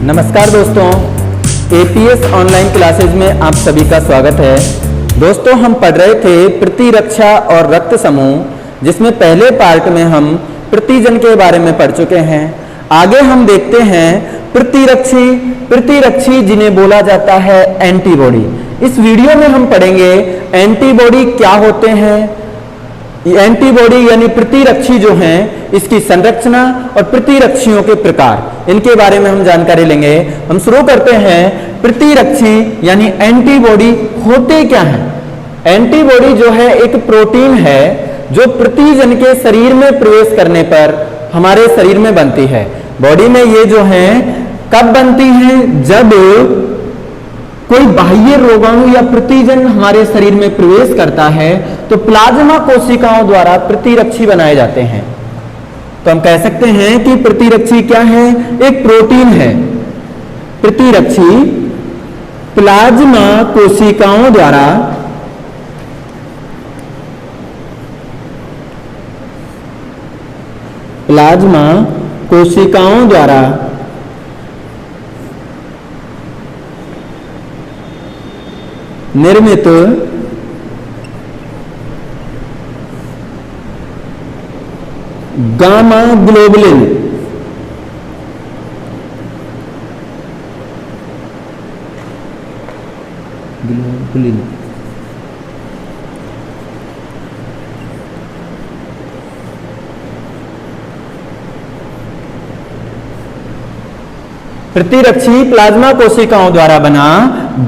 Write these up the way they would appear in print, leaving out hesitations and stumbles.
नमस्कार दोस्तों, APS online classes में आप सभी का स्वागत है। दोस्तों, हम पढ़ रहे थे प्रतिरक्षा और रक्त समूह, जिसमें पहले पार्ट में हम प्रतिजन के बारे में पढ़ चुके हैं। आगे हम देखते हैं प्रतिरक्षी जिन्हें बोला जाता है एंटीबॉडी। इस वीडियो में हम पढ़ेंगे एंटीबॉडी क्या होते हैं, एंटीबॉडी यानी प्रतिरक्षी जो हैं, इसकी संरचना और प्रतिरक्षियों के प्रकार, इनके बारे में हम जानकारी लेंगे। हम शुरू करते हैं। प्रतिरक्षी यानी एंटीबॉडी होते क्या हैं? एंटीबॉडी जो है एक प्रोटीन है जो प्रतिजन के शरीर में प्रवेश करने पर हमारे शरीर में बनती है। बॉडी में ये जो है कब बनती है? जब कोई बाह्य रोगाणु या प्रतिजन हमारे शरीर में प्रवेश करता है तो प्लाज्मा कोशिकाओं द्वारा प्रतिरक्षी बनाए जाते हैं। तो हम कह सकते हैं कि प्रतिरक्षी क्या है? एक प्रोटीन है। प्रतिरक्षी प्लाज्मा कोशिकाओं द्वारा निर्मित गामा ग्लोबुलिन प्रतिरक्षी प्लाज्मा कोशिकाओं द्वारा बना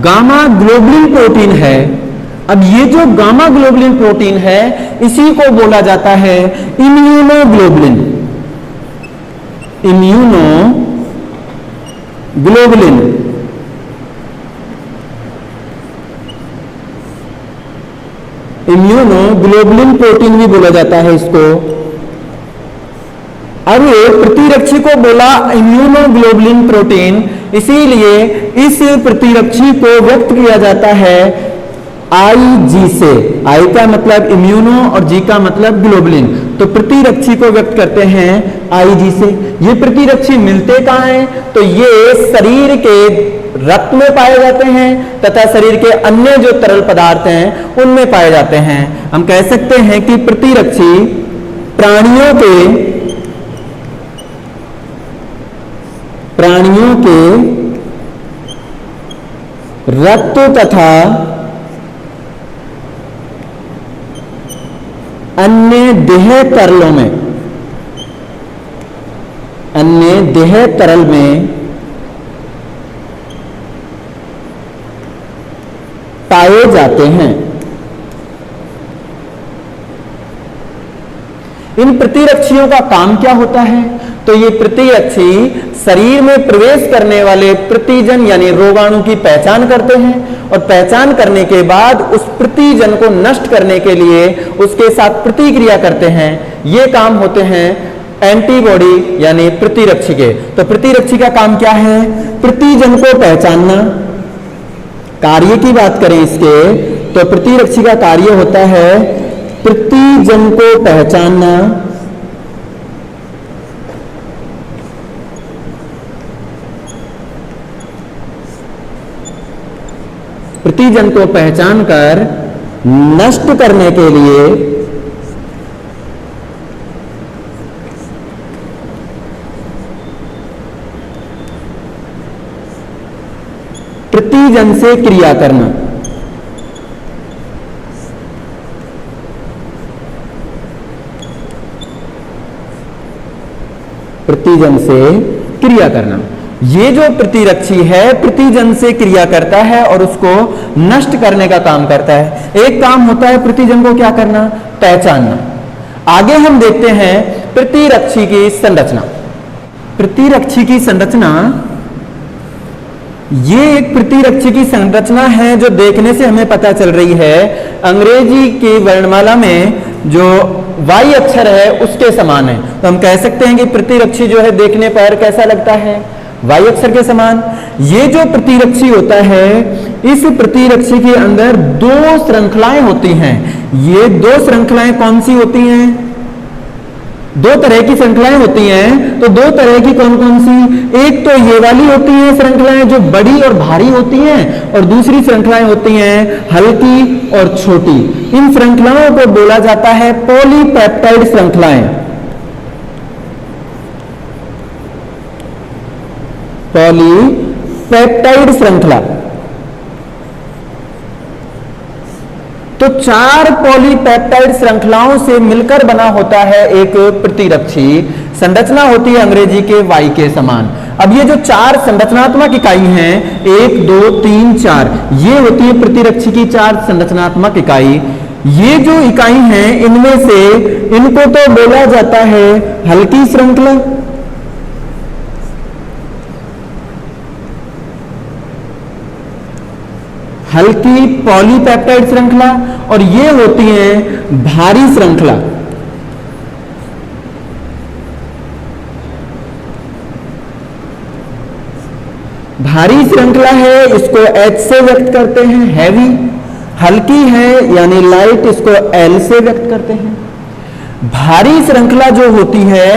गामा ग्लोबुलिन प्रोटीन है। अब ये जो गामा ग्लोबुलिन प्रोटीन है, इसी को बोला जाता है इम्यूनोग्लोबुलिन। इम्यूनोग्लोबुलिन प्रोटीन भी बोला जाता है इसको। अब प्रतिरक्षी को बोला इम्यूनोग्लोबुलिन प्रोटीन, इसीलिए इस प्रतिरक्षी को व्यक्त किया जाता है IG से। I का मतलब इम्यूनो और G का मतलब ग्लोबुलिन, तो प्रतिरक्षी को व्यक्त करते हैं IG से। ये प्रतिरक्षी मिलते कहाँ हैं? तो ये शरीर के रक्त में पाए जाते हैं तथा शरीर के अन्य जो तरल पदार्थ हैं उनमें पाए जाते हैं। हम कह सकते हैं कि प्रतिरक्षी प्राणियों के रक्त तथा अन्य देह तरल में पाए जाते हैं। इन प्रतिरक्षियों का काम क्या होता है? तो ये प्रतिरक्षी शरीर में प्रवेश करने वाले प्रतिजन यानी रोगाणु की पहचान करते हैं और पहचान करने के बाद उस प्रतिजन को नष्ट करने के लिए उसके साथ प्रतिक्रिया करते हैं। ये काम होते हैं एंटीबॉडी यानी प्रतिरक्षी के। तो प्रतिरक्षी का काम क्या है? प्रतिजन को पहचानना। कार्य की बात करें इसके, तो प्रतिरक्षी का कार्य होता है प्रतिजन को पहचानना, प्रतिजन को पहचान कर नष्ट करने के लिए प्रतिजन से क्रिया करना। प्रतिजन से क्रिया करना। ये जो प्रतिरक्षी है प्रतिजन से क्रिया करता है और उसको नष्ट करने का काम करता है। एक काम होता है प्रतिजन को क्या करना? पहचानना। आगे हम देखते हैं प्रतिरक्षी की संरचना। प्रतिरक्षी की संरचना, ये एक प्रतिरक्षी की संरचना है जो देखने से हमें पता चल रही है अंग्रेजी की वर्णमाला में जो Y अक्षर है उसके समान है। तो हम कह सकते हैं कि प्रतिरक्षी जो है देखने पर कैसा लगता है? Y अक्षर के समान। ये जो प्रतिरक्षी होता है, इस प्रतिरक्षी के अंदर दो श्रृंखलाएं होती हैं। ये दो श्रृंखलाएं कौन सी होती हैं? दो तरह की श्रृंखलाएं होती हैं, तो दो तरह की कौन कौन सी? एक तो ये वाली होती हैं श्रृंखलाएं जो बड़ी और भारी होती हैं, और दूसरी श्रृंखलाएं होती हैं हल्की और छोटी। इन श्रृंखलाओं को बोला जाता है पॉलीपेप्टाइड श्रृंखलाएं। पॉलीपेप्टाइड श्रृंखला। तो चार पॉलीपेप्टाइड श्रृंखलाओं से मिलकर बना होता है एक प्रतिरक्षी। संरचना होती है अंग्रेजी के वाई के समान। अब ये जो चार संरचनात्मक इकाई हैं, 1 2 3 4, ये होती है प्रतिरक्षी की चार संरचनात्मक इकाई। ये जो इकाई हैं, इनमें से इनको तो बोला जाता है हल्की श्रृंखला, हल्की पॉलीपेप्टाइड श्रृंखला, और ये होती है भारी श्रृंखला। भारी श्रृंखला है, इसको H से व्यक्त करते हैं, हैवी। हल्की है यानी लाइट, इसको L से व्यक्त करते हैं। भारी श्रृंखला जो होती है,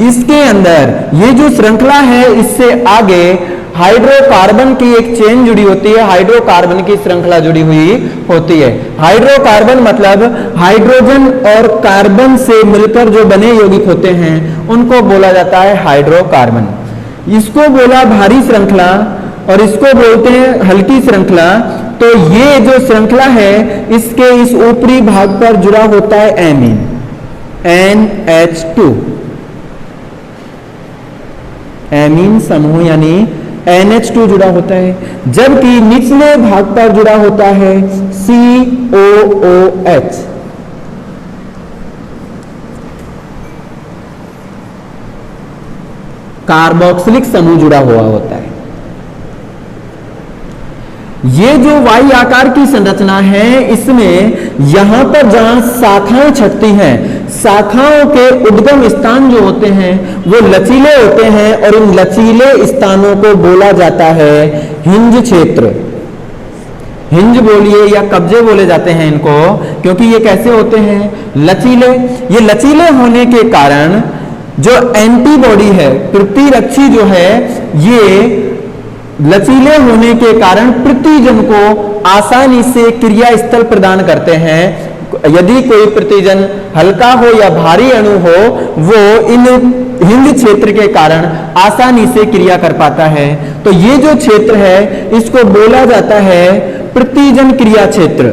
इसके अंदर ये जो श्रृंखला है, इससे आगे हाइड्रोकार्बन की एक चेन जुड़ी होती है, हाइड्रोकार्बन की श्रृंखला जुड़ी हुई होती है। हाइड्रोकार्बन मतलब हाइड्रोजन और कार्बन से मिलकर जो बने यौगिक होते हैं, उनको बोला जाता है हाइड्रोकार्बन। इसको बोला भारी श्रृंखला और इसको बोलते हैं हल्की श्रृंखला। तो ये जो श्रृंखला है, इसके इस ऊपरी भाग पर जुड़ा होता है एमीन, NH2, एमीन समूह यानी NH2 जुड़ा होता है, जबकि निचले भाग पर जुड़ा होता है COOH। कार्बोक्सिलिक समूह जुड़ा हुआ होता है। ये जो वाई आकार की संरचना है, इसमें यहां पर जहां शाखाएं छटती हैं, शाखाओं के उद्गम स्थान जो होते हैं वो लचीले होते हैं, और इन लचीले स्थानों को बोला जाता है हिंज क्षेत्र। हिंज बोलिए या कब्जे बोले जाते हैं इनको, क्योंकि ये कैसे होते हैं? लचीले। ये लचीले होने के कारण जो एंटीबॉडी है, प्रतिरक्षी जो है, ये लचीले होने के कारण प्रतिजन को आसानी से क्रिया स्थल प्रदान करते हैं। यदि कोई प्रतिजन हल्का हो या भारी अणु हो, वो इन हिंज क्षेत्र के कारण आसानी से क्रिया कर पाता है। तो ये जो क्षेत्र है, इसको बोला जाता है प्रतिजन क्रिया क्षेत्र।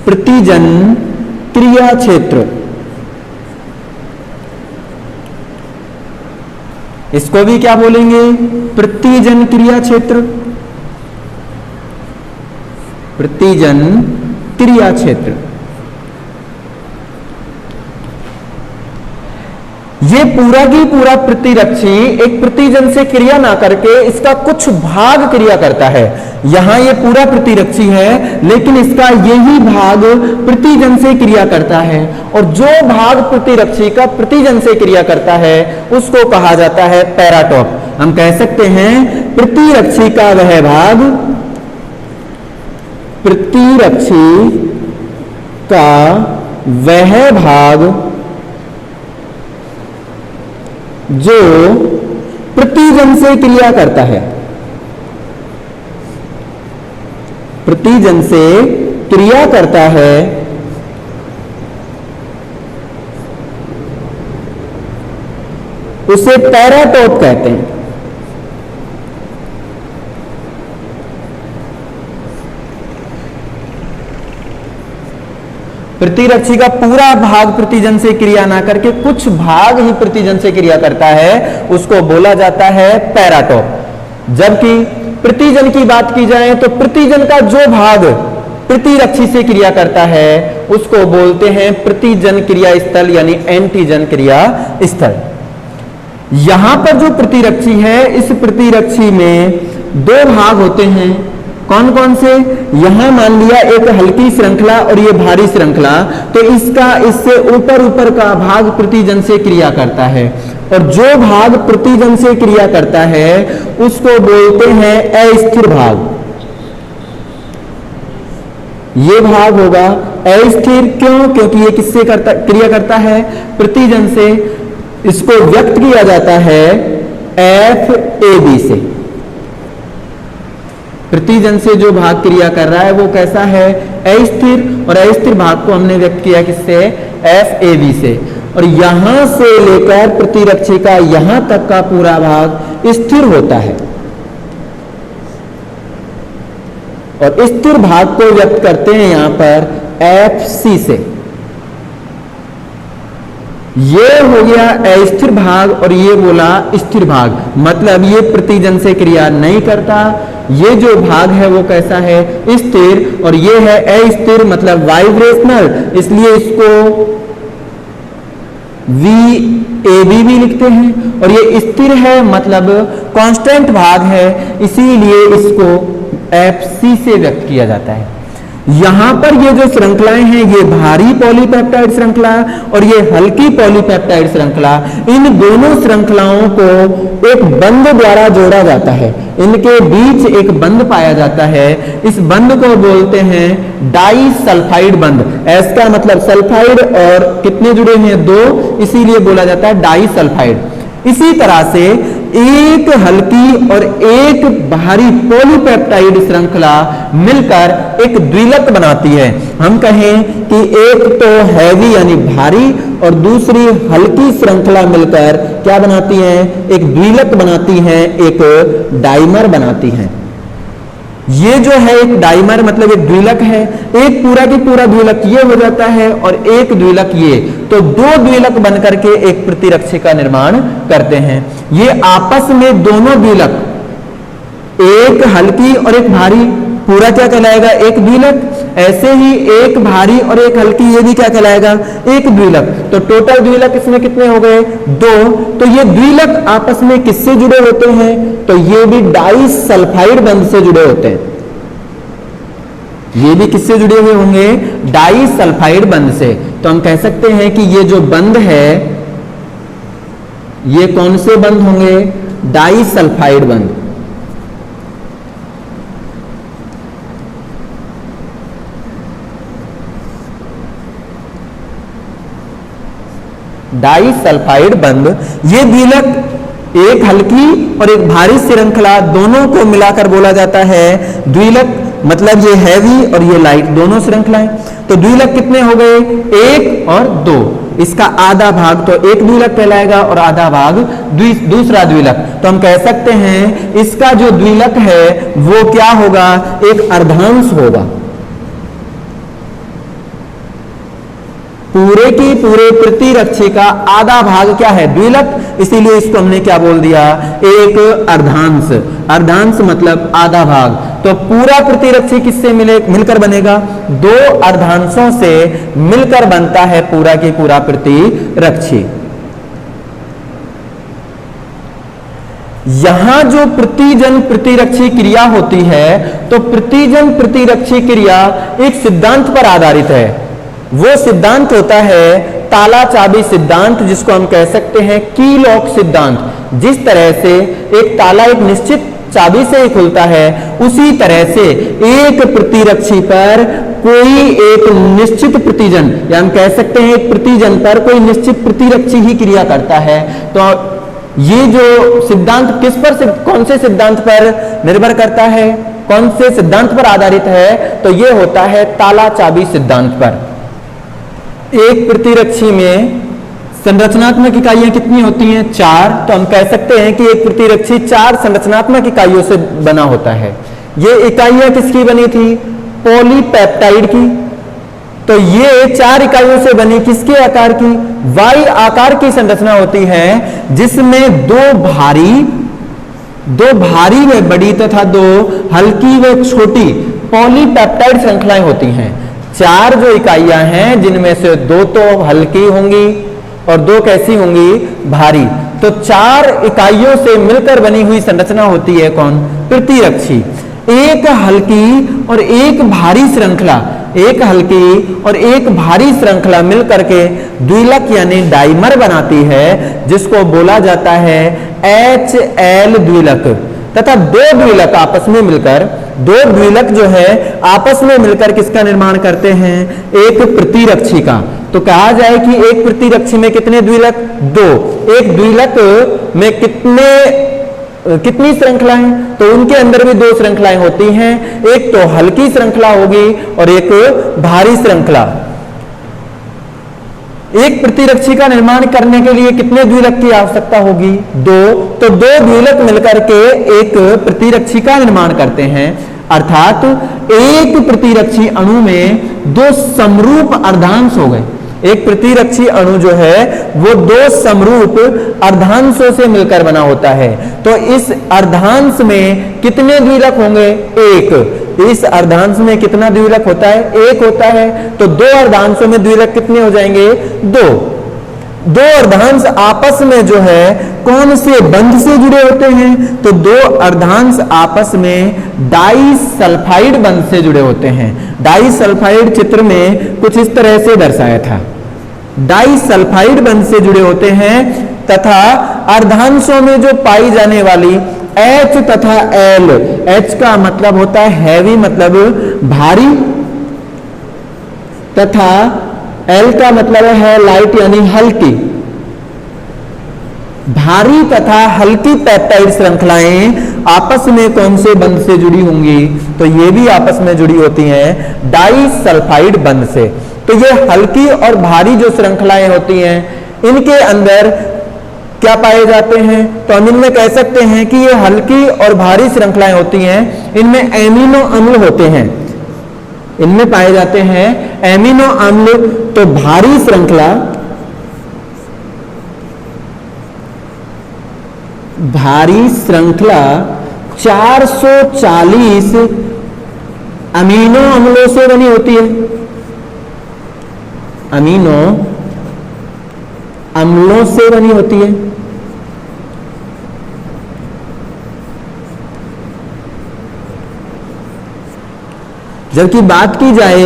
प्रतिजन क्रिया क्षेत्र, इसको भी क्या बोलेंगे? प्रतिजन क्रिया क्षेत्र। प्रतिजन क्रिया क्षेत्र। ये पूरा की पूरा प्रतिरक्षी एक प्रतिजन से क्रिया ना करके इसका कुछ भाग क्रिया करता है। यहां ये पूरा प्रतिरक्षी है, लेकिन इसका यही भाग प्रतिजन से क्रिया करता है, और जो भाग प्रतिरक्षी का प्रतिजन से क्रिया करता है उसको कहा जाता है पैराटॉप। हम कह सकते हैं प्रतिरक्षी का वह भाग, प्रतिरक्षी का वह भाग जो प्रतिजन से क्रिया करता है, प्रतिजन से क्रिया करता है, उसे पैराटॉप कहते हैं। प्रतिरक्षी का पूरा भाग प्रतिजन से क्रिया ना करके कुछ भाग ही प्रतिजन से क्रिया करता है, उसको बोला जाता है पैराटॉप। जबकि प्रतिजन की बात की जाए तो प्रतिजन का जो भाग प्रतिरक्षी से क्रिया करता है उसको बोलते हैं प्रतिजन क्रिया स्थल यानी एंटीजन क्रिया स्थल। यहां पर जो प्रतिरक्षी है, इस प्रतिरक्षी में दो भाग होते हैं। कौन कौन से? यहां मान लिया एक हल्की श्रृंखला और ये भारी श्रृंखला, तो इसका इससे ऊपर का भाग प्रतिजन से क्रिया करता है, और जो भाग प्रतिजन से क्रिया करता है उसको बोलते हैं अस्थिर भाग। ये भाग होगा अस्थिर क्यों? क्योंकि ये किससे क्रिया करता है? प्रतिजन से। इसको व्यक्त किया जाता है FAB से। प्रतिजन से जो भाग क्रिया कर रहा है वो कैसा है? अस्थिर। और अस्थिर भाग को हमने व्यक्त किया किससे? FAB से। और यहां से लेकर प्रतिरक्षी का यहां तक का पूरा भाग स्थिर होता है। और स्थिर भाग को व्यक्त करते हैं यहां पर FC से। ये हो गया अस्थिर भाग और ये बोला स्थिर भाग, मतलब ये प्रतिजन से क्रिया नहीं करता। ये जो भाग है वो कैसा है? स्थिर। और ये है अस्थिर मतलब वाइब्रेशनल, इसलिए इसको VAB भी लिखते हैं। और ये स्थिर है मतलब कांस्टेंट भाग है, इसीलिए इसको FC से व्यक्त किया जाता है। यहां पर ये जो श्रृंखलाएं हैं ये भारी पॉलीपेप्टाइड श्रृंखला और ये हल्की पॉलीपेप्टाइड श्रृंखला, इन दोनों श्रृंखलाओं को एक बंध द्वारा जोड़ा जाता है। इनके बीच एक बंध पाया जाता है, इस बंध को बोलते हैं डाई सल्फाइड बंध। एस का मतलब सल्फाइड और कितने जुड़े हैं? 2, इसीलिए बोला जाता है डाई सल्फाइड। इसी तरह से एक हल्की और एक भारी पॉलीपेप्टाइड श्रृंखला मिलकर एक द्विलक बनाती है। हम कहें कि एक तो हैवी यानी भारी और दूसरी हल्की श्रृंखला मिलकर क्या बनाती है? एक द्विलक बनाती है, एक डाइमर बनाती है। ये जो है एक डाइमर मतलब एक द्विलक है। एक पूरा की पूरा द्विलक ये हो जाता है और एक द्विलक ये, तो 2 द्विलक बनकर के एक प्रतिरक्षी का निर्माण करते हैं। ये आपस में दोनों द्विलक, एक हल्की और एक भारी, पूरा क्या कहलाएगा? एक द्विलक। ऐसे ही एक भारी और एक हल्की, ये भी क्या कहलाएगा? एक द्विलक। तो टोटल द्विलक इसमें कितने हो गए? 2। तो ये द्विलक आपस में किससे जुड़े होते हैं? तो ये भी डाई सल्फाइड बंध से जुड़े होते हैं। ये भी किससे जुड़े हुए होंगे? डाई सल्फाइड बंध से। तो हम कह सकते हैं कि ये जो बंध है ये कौन से बंध होंगे? डाई सल्फाइड बंध। डाई सल्फाइड बंध। ये द्विलक एक हल्की और एक भारी श्रृंखला दोनों को मिलाकर बोला जाता है द्विलक, मतलब ये हैवी और ये लाइट दोनों श्रृंखलाएं। तो द्विलक कितने हो गए? 1 और 2। इसका आधा भाग तो एक द्विलक कहलाएगा और आधा भाग दूसरा द्विलक। तो हम कह सकते हैं इसका जो द्विलक है वो क्या होगा? एक अर्धांश होगा। पूरे की पूरे प्रतिरक्षी का आधा भाग क्या है? द्विलक, इसीलिए इसको हमने क्या बोल दिया? एक अर्धांश। अर्धांश मतलब आधा भाग। तो पूरा प्रतिरक्षी किससे मिलकर बनेगा? 2 अर्धांशों से मिलकर बनता है पूरा की पूरा प्रतिरक्षी। यहां जो प्रतिजन प्रतिरक्षी क्रिया होती है तो प्रतिजन प्रतिरक्षी क्रिया एक सिद्धांत पर आधारित है। वो सिद्धांत होता है ताला चाबी सिद्धांत, जिसको हम कह सकते हैं की लॉक सिद्धांत। जिस तरह से एक ताला एक निश्चित चाबी से ही खुलता है, उसी तरह से एक प्रतिरक्षी पर कोई एक निश्चित प्रतिजन, या हम कह सकते हैं एक प्रतिजन पर कोई निश्चित प्रतिरक्षी ही क्रिया करता है। तो ये जो सिद्धांत किस पर, कौन से सिद्धांत पर निर्भर करता है? कौन से सिद्धांत पर आधारित है? तो ये होता है ताला चाबी सिद्धांत पर। एक प्रतिरक्षी में संरचनात्मक इकाइयां कितनी होती हैं? 4। तो हम कह सकते हैं कि एक प्रतिरक्षी 4 संरचनात्मक इकाइयों से बना होता है। ये इकाइयां किसकी बनी थी? पॉलीपेप्टाइड की। तो ये 4 इकाइयों से बनी किसके आकार की? वाई आकार की संरचना होती है, जिसमें 2 भारी व बड़ी तथा 2 हल्की व छोटी पॉलीपेप्टाइड श्रृंखलाएं होती हैं। 4 जो इकाइयां हैं जिनमें से 2 तो हल्की होंगी और 2 कैसी होंगी? भारी। तो 4 इकाइयों से मिलकर बनी हुई संरचना होती है कौन? प्रतिरक्षी। एक हल्की और एक भारी श्रृंखला, एक हल्की और एक भारी श्रृंखला मिलकर के द्विलक यानी डाइमर बनाती है, जिसको बोला जाता है HL द्विलक। तथा दो द्विलक आपस में मिलकर, दो द्विलक जो है आपस में मिलकर किसका निर्माण करते हैं? एक प्रतिरक्षी का। तो कहा जाए कि एक प्रतिरक्षी में कितने द्विलक? दो। एक द्विलक में कितनी श्रृंखलाएं? तो उनके अंदर भी दो श्रृंखलाएं होती हैं, एक तो हल्की श्रृंखला होगी और एक भारी श्रृंखला। एक प्रतिरक्षी का निर्माण करने के लिए कितने द्विलक की आवश्यकता होगी? दो। तो दो द्विलक मिलकर के एक प्रतिरक्षी का निर्माण करते हैं, अर्थात एक प्रतिरक्षी अणु में दो समरूप अर्धांश हो गए। एक प्रतिरक्षी अणु जो है वो दो समरूप अर्धांशों से मिलकर बना होता है। तो इस अर्धांश में कितने द्विलक होंगे? एक। इस अर्धांश में कितना द्विलक होता है? एक होता है। तो दो अर्धांशों में द्विलक कितने हो जाएंगे? दो। दो अर्धांश आपस में जो है कौन से बंध से जुड़े होते हैं? तो दो अर्धांश आपस में डाइसल्फाइड बंध से जुड़े होते हैं। डाइसल्फाइड चित्र में कुछ इस तरह से दर्शाया था। डाइसल्फाइड बंध से जुड़े होते हैं तथा अर्धांशों में जो पाई जाने वाली H तथा L, H का मतलब होता है हैवी, मतलब भारी, तथा L का मतलब है लाइट यानी हल्की। भारी तथा हल्की पेप्टाइड श्रृंखलाएं आपस में कौन से बंध से जुड़ी होंगी? तो ये भी आपस में जुड़ी होती हैं डाइसल्फाइड बंध से। तो ये हल्की और भारी जो श्रृंखलाएं होती हैं इनके अंदर क्या पाए जाते हैं? तो हम इनमें कह सकते हैं कि ये हल्की और भारी श्रृंखलाएं होती हैं, इनमें एमिनो अम्ल होते हैं, इनमें पाए जाते हैं एमिनो अम्ल। तो भारी श्रृंखला, भारी श्रृंखला 440 अमीनो अम्लों से बनी होती है, अमीनो अम्लों से बनी होती है। जबकि बात की जाए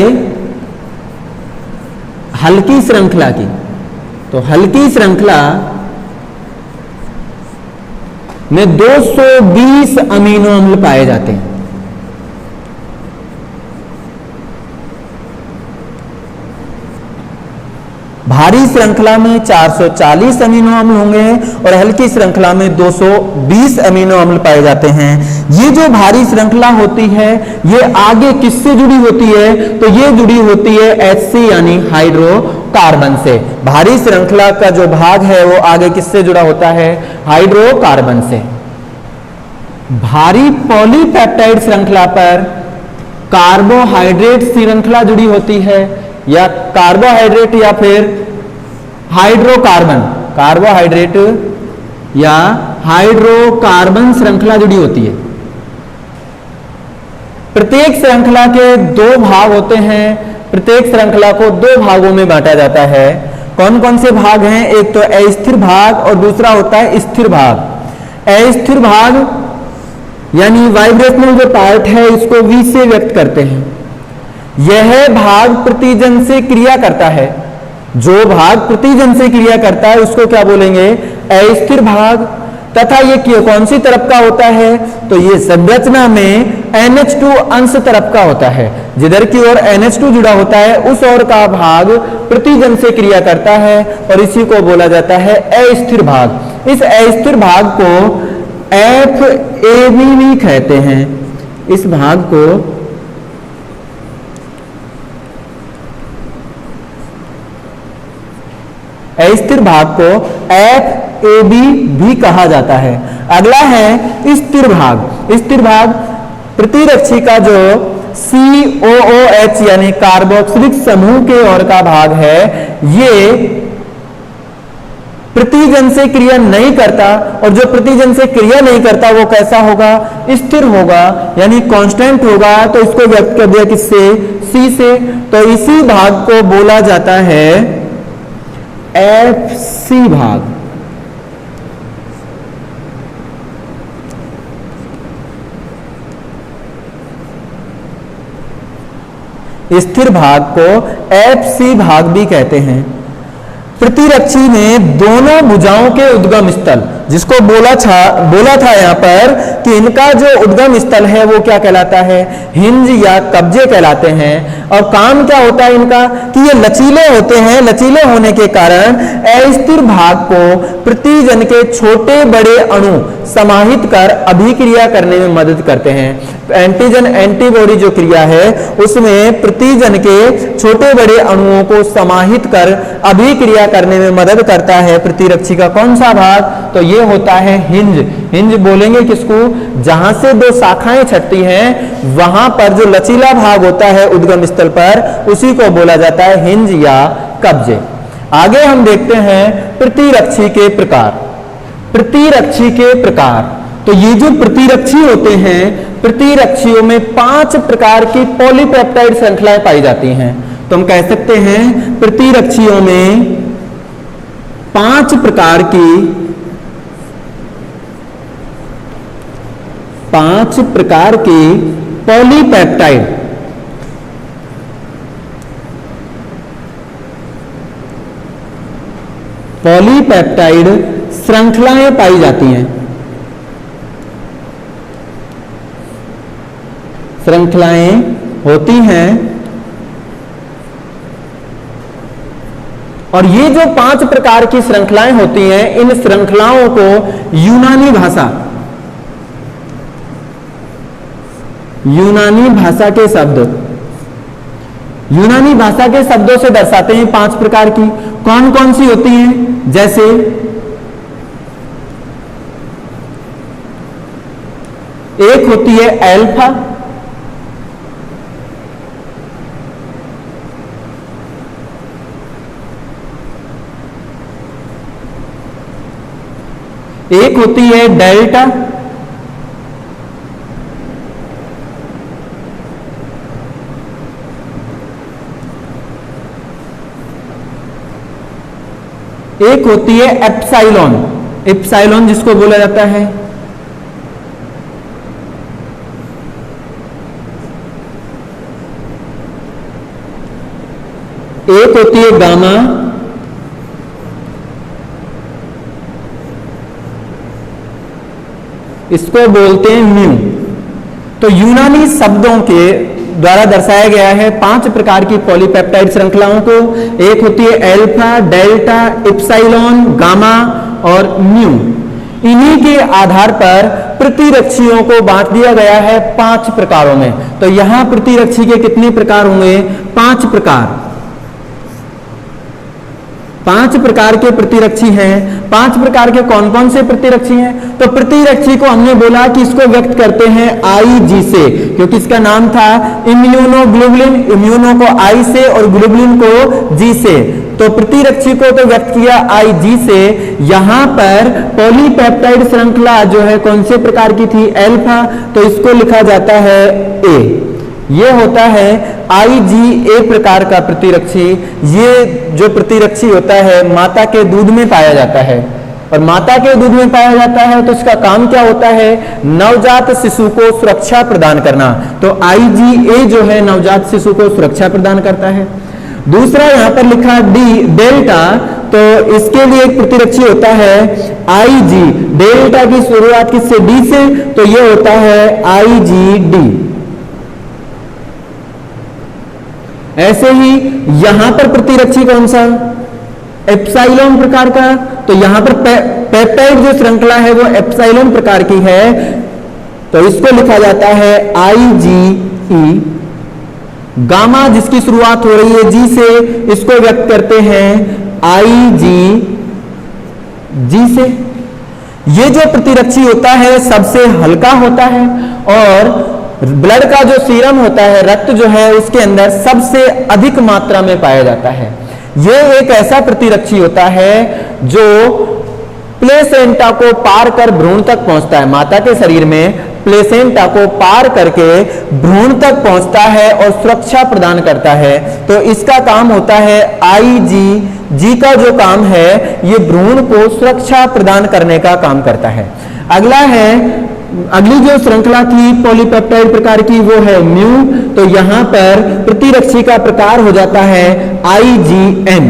हल्की श्रृंखला की, तो हल्की श्रृंखला में 220 अमीनो अम्ल पाए जाते हैं। भारी श्रृंखला में 440 अमीनो अम्ल होंगे और हल्की श्रृंखला में 220 अमीनो अम्ल पाए जाते हैं। ये जो भारी श्रृंखला होती है ये आगे किससे जुड़ी होती है? तो ये जुड़ी होती है HC यानी हाइड्रोकार्बन से। भारी श्रृंखला का जो भाग है वो आगे किससे जुड़ा होता है? हाइड्रोकार्बन से। भारी पॉलीपेप्टाइड श्रृंखला पर कार्बोहाइड्रेट श्रृंखला जुड़ी होती है, या कार्बोहाइड्रेट या फिर हाइड्रोकार्बन, कार्बोहाइड्रेट या हाइड्रोकार्बन श्रृंखला जुड़ी होती है। प्रत्येक श्रृंखला के दो भाग होते हैं, प्रत्येक श्रृंखला को दो भागों में बांटा जाता है। कौन कौन से भाग हैं? एक तो अस्थिर भाग और दूसरा होता है स्थिर भाग। अस्थिर भाग यानी वाइब्रेशनल जो पार्ट है इसको V से व्यक्त करते हैं। यह भाग प्रतिजन से क्रिया करता है। जो भाग प्रतिजन से क्रिया करता है उसको क्या बोलेंगे? अस्थिर भाग। तथा ये कौन सी तरफ का होता है? तो ये संरचना में NH2 अंश तरफ का होता है। जिधर की ओर NH2 जुड़ा होता है उस ओर का भाग प्रतिजन से क्रिया करता है और इसी को बोला जाता है अस्थिर भाग। इस अस्थिर भाग को FAB भी कहते हैं। इस भाग को अस्थिर भाग को FAB भी कहा जाता है। अगला है स्थिर भाग। स्थिर भाग प्रतिरक्षी का जो COOH यानी कार्बोक्सिलिक समूह के ओर का भाग है, ये प्रतिजन से क्रिया नहीं करता, और जो प्रतिजन से क्रिया नहीं करता वो कैसा होगा? स्थिर होगा यानी कांस्टेंट होगा। तो इसको व्यक्त कर दिया किससे? C से। तो इसी भाग को बोला जाता है FC भाग। स्थिर भाग को FC भाग भी कहते हैं। प्रतिरक्षी में दोनों भुजाओं के उद्गम स्थल, जिसको बोला था यहाँ पर कि इनका जो उद्गम स्थल है वो क्या कहलाता है, हिंज या कब्जे कहलाते हैं। और काम क्या होता है इनका कि ये लचीले होते हैं, लचीले होने के कारण अस्थिर भाग को प्रतिजन के छोटे बड़े अणु समाहित कर अभिक्रिया करने में मदद करते हैं। एंटीजन एंटीबॉडी जो क्रिया है उसमें प्रतिजन के छोटे बड़े अणुओं को समाहित कर अभिक्रिया करने में मदद करता है प्रतिरक्षी का कौन सा भाग, तो ये होता है हिंज। हिंज बोलेंगे किसको, जहां से दो शाखाएं छटती हैं वहां पर जो लचीला भाग होता है उद्गम स्थल पर उसी को बोला जाता है हिंज या कब्जे। आगे हम देखते हैं प्रतिरक्षी के प्रकार। प्रतिरक्षी के प्रकार, तो ये जो प्रतिरक्षी होते हैं, प्रतिरक्षियों में 5 प्रकार की पॉलीपेप्टाइड श्रृंखलाएं पाई जाती हैं। तो हम कह सकते हैं प्रतिरक्षियों में 5 प्रकार की पॉलीपेप्टाइड श्रृंखलाएं पाई जाती हैं। श्रृंखलाएं होती हैं और ये जो 5 प्रकार की श्रृंखलाएं होती हैं, इन श्रृंखलाओं को यूनानी भाषा के शब्दों से दर्शाते हैं। 5 प्रकार की कौन कौन सी होती हैं, जैसे एक होती है अल्फा, एक होती है डेल्टा, एक होती है एप्सिलॉन, एप्सिलॉन जिसको बोला जाता है, एक होती है गामा, इसको बोलते हैं म्यू। तो यूनानी शब्दों के द्वारा दर्शाया गया है 5 प्रकार की पॉलीपेप्टाइड श्रृंखलाओं को। एक होती है अल्फा, डेल्टा, एप्सिलॉन, गामा और म्यू। इन्हीं के आधार पर प्रतिरक्षियों को बांट दिया गया है 5 प्रकारों में। तो यहां प्रतिरक्षी के कितने प्रकार होंगे, 5 प्रकार। 5 प्रकार के प्रतिरक्षी हैं। 5 प्रकार के कौन कौन से प्रतिरक्षी हैं, तो प्रतिरक्षी को हमने बोला कि इसको व्यक्त करते हैं IG से, क्योंकि इसका नाम था इम्यूनोग्लोबुलिन। इम्यूनो को I से और ग्लोबुलिन को G से, तो प्रतिरक्षी को तो व्यक्त किया IG से। यहां पर पॉलीपेप्टाइड श्रृंखला जो है कौन से प्रकार की थी, अल्फा, तो इसको लिखा जाता है A। ये होता है IgA प्रकार का प्रतिरक्षी। ये जो प्रतिरक्षी होता है माता के दूध में पाया जाता है, और माता के दूध में पाया जाता है तो इसका काम क्या होता है, नवजात शिशु को सुरक्षा प्रदान करना। तो IgA जो है नवजात शिशु को सुरक्षा प्रदान करता है। दूसरा यहां पर लिखा डेल्टा, तो इसके लिए एक प्रतिरक्षी होता है IG। डेल्टा की शुरुआत किससे, D से, तो ये होता है IgD। ऐसे ही यहां पर प्रतिरक्षी कौन सा, एप्सिलॉन प्रकार का, तो यहां पर पेप्टाइड जो श्रृंखला है वो एप्सिलॉन प्रकार की है, तो इसको लिखा जाता है IgE। गामा जिसकी शुरुआत हो रही है G से, इसको व्यक्त करते हैं IgG से। ये जो प्रतिरक्षी होता है सबसे हल्का होता है, और ब्लड का जो सीरम होता है, रक्त जो है उसके अंदर सबसे अधिक मात्रा में पाया जाता है। यह एक ऐसा प्रतिरक्षी होता है जो प्लेसेंटा को पार कर भ्रूण तक पहुंचता है। माता के शरीर में प्लेसेंटा को पार करके भ्रूण तक पहुंचता है और सुरक्षा प्रदान करता है। तो इसका काम होता है IgG का जो काम है ये भ्रूण को सुरक्षा प्रदान करने का काम करता है। अगली जो श्रृंखला थी पॉलीपेप्टाइड प्रकार की वो है म्यू। तो यहां पर प्रतिरक्षी का प्रकार हो जाता है IgM।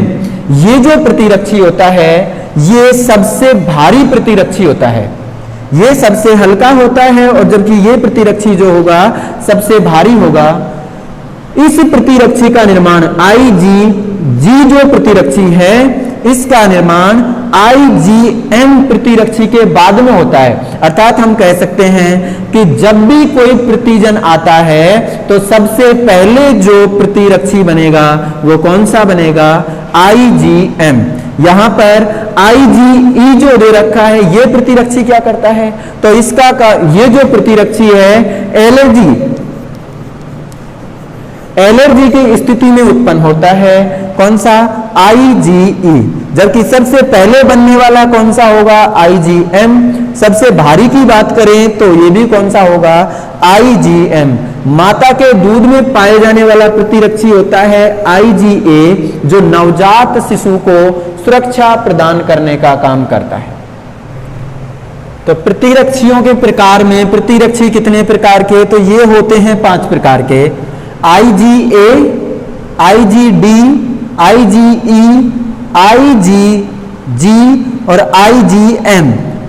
ये जो प्रतिरक्षी होता है ये सबसे भारी प्रतिरक्षी होता है, ये सबसे हल्का होता है, और जबकि ये प्रतिरक्षी जो होगा सबसे भारी होगा। इस प्रतिरक्षी का निर्माण जी जो प्रतिरक्षी है इसका निर्माण IgM प्रतिरक्षी के बाद में होता है। अर्थात हम कह सकते हैं कि जब भी कोई प्रतिजन आता है तो सबसे पहले जो प्रतिरक्षी बनेगा वो कौन सा बनेगा? IgM। यहां पर IgE जो दे रखा है ये प्रतिरक्षी क्या करता है? तो इसका ये जो प्रतिरक्षी है एलर्जी की स्थिति में उत्पन्न होता है, कौन सा? IgE। जबकि सबसे पहले बनने वाला कौन सा होगा? IgM। सबसे भारी की बात करें तो ये भी कौन सा होगा? IgM। माता के दूध में पाए जाने वाला प्रतिरक्षी होता है IgA, जो नवजात शिशु को सुरक्षा प्रदान करने का काम करता है। तो प्रतिरक्षियों के प्रकार में प्रतिरक्षी कितने प्रकार के? तो ये होते हैं 5 प्रकार के। IgA, IgD, IgE, IgG और IgM,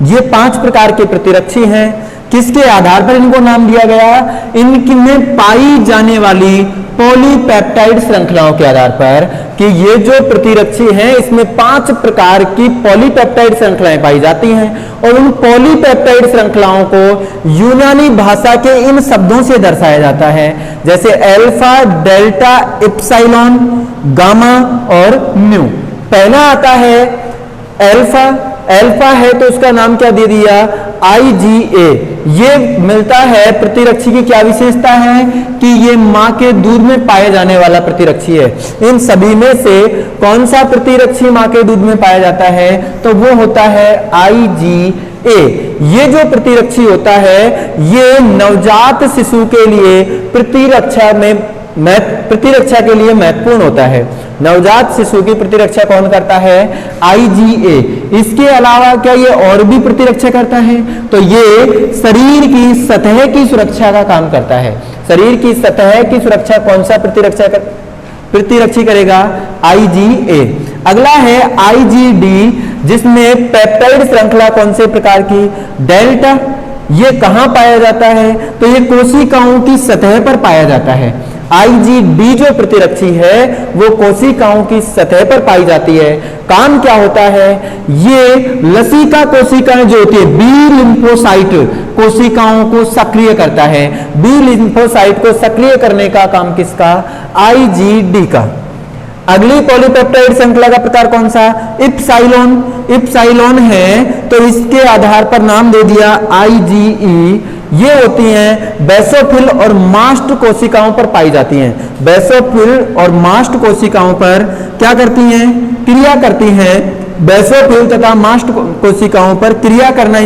ये 5 प्रकार के प्रतिरक्षी हैं। किसके आधार पर इनको नाम दिया गया? इनमें पाई जाने वाली पॉलीपेप्टाइड श्रृंखलाओं के आधार पर, कि ये जो प्रतिरक्षी हैं इसमें 5 प्रकार की पॉलीपेप्टाइड श्रृंखलाएं पाई जाती हैं, और उन पॉलीपेप्टाइड श्रृंखलाओं को यूनानी भाषा के इन शब्दों से दर्शाया जाता है, जैसे अल्फा, डेल्टा, इप्सिलॉन, गामा और म्यू। पहला आता है अल्फा। अल्फा है तो उसका नाम क्या दे दिया? IgA। ये मिलता है प्रतिरक्षी की क्या विशेषता है? कि ये मां के दूध में पाए जाने वाला प्रतिरक्षी है। इन सभी में से कौन सा प्रतिरक्षी मां के दूध में पाया जाता है? तो वो होता है IgA। ये जो प्रतिरक्षी होता है ये नवजात शिशु के लिए प्रतिरक्षा के लिए महत्वपूर्ण होता है। नवजात शिशु की प्रतिरक्षा कौन करता है? IgA। इसके अलावा क्या ये और भी प्रतिरक्षा करता है? तो ये शरीर की सतह की सुरक्षा का काम करता है। शरीर की सतह की सुरक्षा कौन सा प्रतिरक्षी करेगा? IgA। अगला है IgD, जिसमें पेप्टाइड श्रृंखला कौन से प्रकार की? डेल्टा। ये कहां पाया जाता है? तो ये कोशिकाओं की सतह पर पाया जाता है। IgD जो प्रतिरक्षी है वो कोशिकाओं की सतह पर पाई जाती है। काम क्या होता है? ये लसिका कोशिकाएं जो होती है, बी लिम्फोसाइट कोशिकाओं को सक्रिय करता है। बी लिम्फोसाइट को सक्रिय करने का काम किसका? IgD का। अगली पॉलीपेप्टाइड श्रृंखला का प्रकार कौन सा? इप्सिलॉन। इप्सिलॉन है तो इसके आधार पर नाम दे दिया IgE। ये होती हैं बेसोफिल और मास्ट कोशिकाओं पर पाई जाती हैं। बेसोफिल और मास्ट कोशिकाओं पर क्या करती हैं? क्रिया करती हैं। बेसोफिल तथा मास्ट कोशिकाओं पर क्रिया करना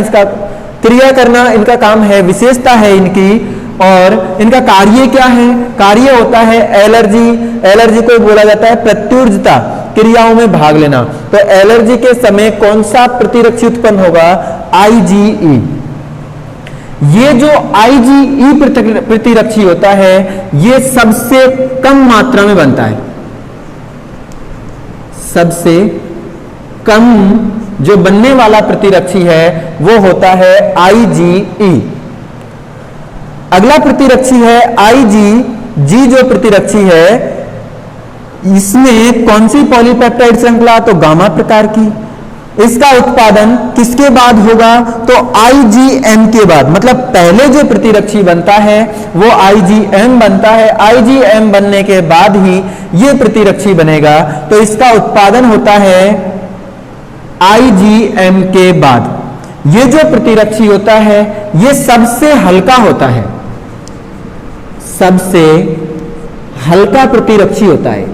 इनका काम है, विशेषता है इनकी। और इनका कार्य क्या है? कार्य होता है एलर्जी। एलर्जी को बोला जाता है प्रत्युर्जता, क्रियाओं में भाग लेना। तो एलर्जी के समय कौन सा प्रतिरक्षी उत्पन्न होगा? IgE। ये जो IgE प्रतिरक्षी होता है ये सबसे कम मात्रा में बनता है। सबसे कम जो बनने वाला प्रतिरक्षी है वो होता है IgE। अगला प्रतिरक्षी है IgG। जो प्रतिरक्षी है इसमें कौन सी पॉलीपेप्टाइड श्रृंखला? तो गामा प्रकार की। इसका उत्पादन किसके बाद होगा? तो IgM के बाद। मतलब पहले जो प्रतिरक्षी बनता है वो IgM बनता है। IgM बनने के बाद ही ये प्रतिरक्षी बनेगा। तो इसका उत्पादन होता है IgM के बाद। ये जो प्रतिरक्षी होता है ये सबसे हल्का होता है, सबसे हल्का प्रतिरक्षी होता है।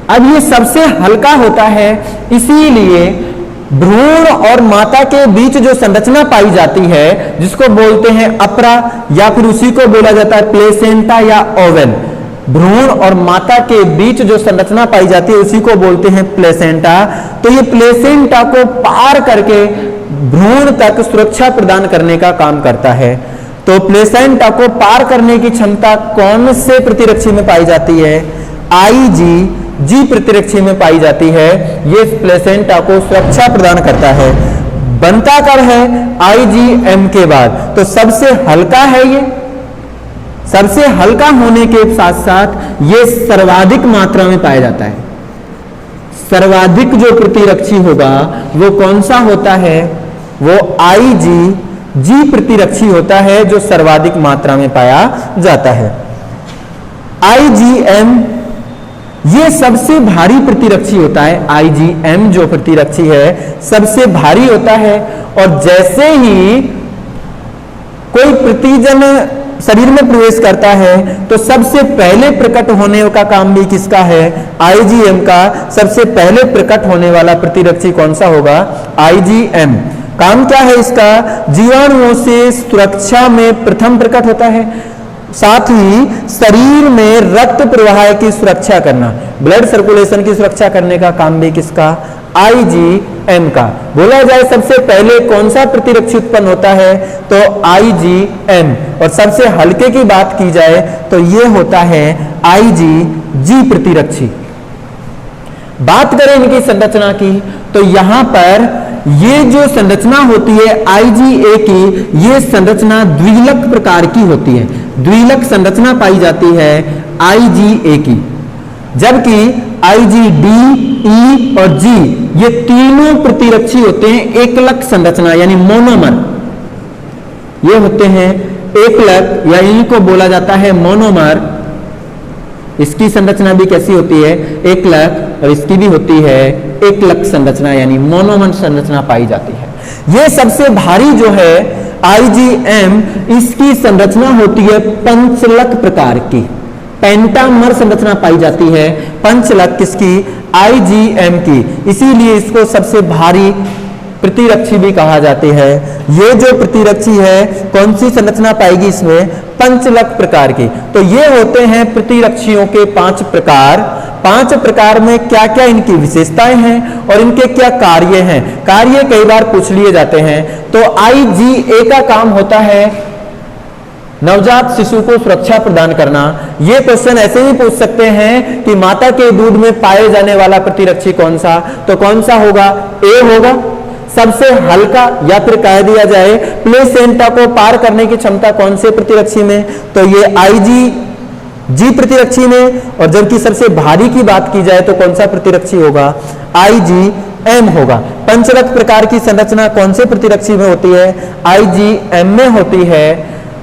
अब ये सबसे हल्का होता है इसीलिए भ्रूण और माता के बीच जो संरचना पाई जाती है जिसको बोलते हैं अपरा, या फिर उसी को बोला जाता है प्लेसेंटा या ओवल। भ्रूण और माता के बीच जो संरचना पाई जाती है उसी को बोलते हैं प्लेसेंटा। तो ये प्लेसेंटा को पार करके भ्रूण तक सुरक्षा प्रदान करने का काम करता है। तो प्लेसेंटा को पार करने की क्षमता कौन से प्रतिरक्षी में पाई जाती है? जी प्रतिरक्षी में पाई जाती है। ये प्लेसेंटा को सुरक्षा प्रदान करता है। बनता कब है? IgM के बाद। तो सबसे हल्का है ये, सबसे हल्का होने के साथ साथ ये सर्वाधिक मात्रा में पाया जाता है। सर्वाधिक जो प्रतिरक्षी होगा वो कौन सा होता है? वो जी प्रतिरक्षी होता है, जो सर्वाधिक मात्रा में पाया जाता है। IgM ये सबसे भारी प्रतिरक्षी होता है। IgM जो प्रतिरक्षी है सबसे भारी होता है, और जैसे ही कोई प्रतिजन शरीर में प्रवेश करता है तो सबसे पहले प्रकट होने का काम भी किसका है? IgM का। सबसे पहले प्रकट होने वाला प्रतिरक्षी कौन सा होगा? IgM। काम क्या है इसका? जीवाणुओं से सुरक्षा में प्रथम प्रकट होता है, साथ ही शरीर में रक्त प्रवाह की सुरक्षा करना, ब्लड सर्कुलेशन की सुरक्षा करने का काम भी किसका? IgM का। बोला जाए सबसे पहले कौन सा प्रतिरक्षी उत्पन्न होता है? तो IgM। और सबसे हल्के की बात की जाए तो ये होता है Ig प्रतिरक्षी। बात करें इनकी संरचना की तो यहां पर ये जो संरचना होती है IgA की, ये संरचना द्विलक प्रकार की होती है। द्विलक संरचना पाई जाती है IgA की, जबकि IgD, E और G ये तीनों प्रतिरक्षी होते हैं एकलक संरचना यानी मोनोमर। ये होते हैं एकलक या इनको बोला जाता है मोनोमर। इसकी संरचना भी कैसी होती है? एकलक। और इसकी भी होती है एकलक संरचना यानी मोनोमर संरचना पाई जाती है। ये सबसे भारी जो है IgM, इसकी संरचना होती है पंचलक प्रकार की, पेंटामर संरचना पाई जाती है पंचलक किसकी? IgM की। इसीलिए इसको सबसे भारी प्रतिरक्षी भी कहा जाते हैं। ये जो प्रतिरक्षी है कौन सी संरचना पाएगी इसमें? पंचलक प्रकार की। तो ये होते हैं प्रतिरक्षियों के 5 प्रकार। 5 प्रकार में क्या क्या इनकी विशेषताएं हैं और इनके क्या कार्य हैं? कार्य कई बार पूछ लिए जाते हैं। तो IgA का काम होता है नवजात शिशु को सुरक्षा प्रदान करना। ये क्वेश्चन ऐसे ही पूछ सकते हैं कि माता के दूध में पाए जाने वाला प्रतिरक्षी कौन सा? तो कौन सा होगा? A होगा। सबसे हल्का, या फिर कह दिया जाए प्लेसेंटा को पार करने की क्षमता कौन से प्रतिरक्षी में? तो ये Ig प्रतिरक्षी में। और जबकि सबसे भारी की बात की जाए तो कौन सा प्रतिरक्षी होगा? IgM होगा। पंचलक प्रकार की संरचना कौन से प्रतिरक्षी में होती है? IgM में होती है।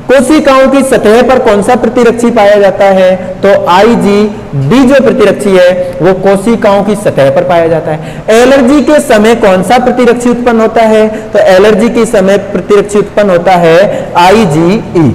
कोशिकाओं की सतह पर कौन सा प्रतिरक्षी पाया जाता है? तो IgD जो प्रतिरक्षी है वो कोशिकाओं की सतह पर पाया जाता है। एलर्जी के समय कौन सा प्रतिरक्षी उत्पन्न होता है? तो एलर्जी के समय प्रतिरक्षी उत्पन्न होता है IgE।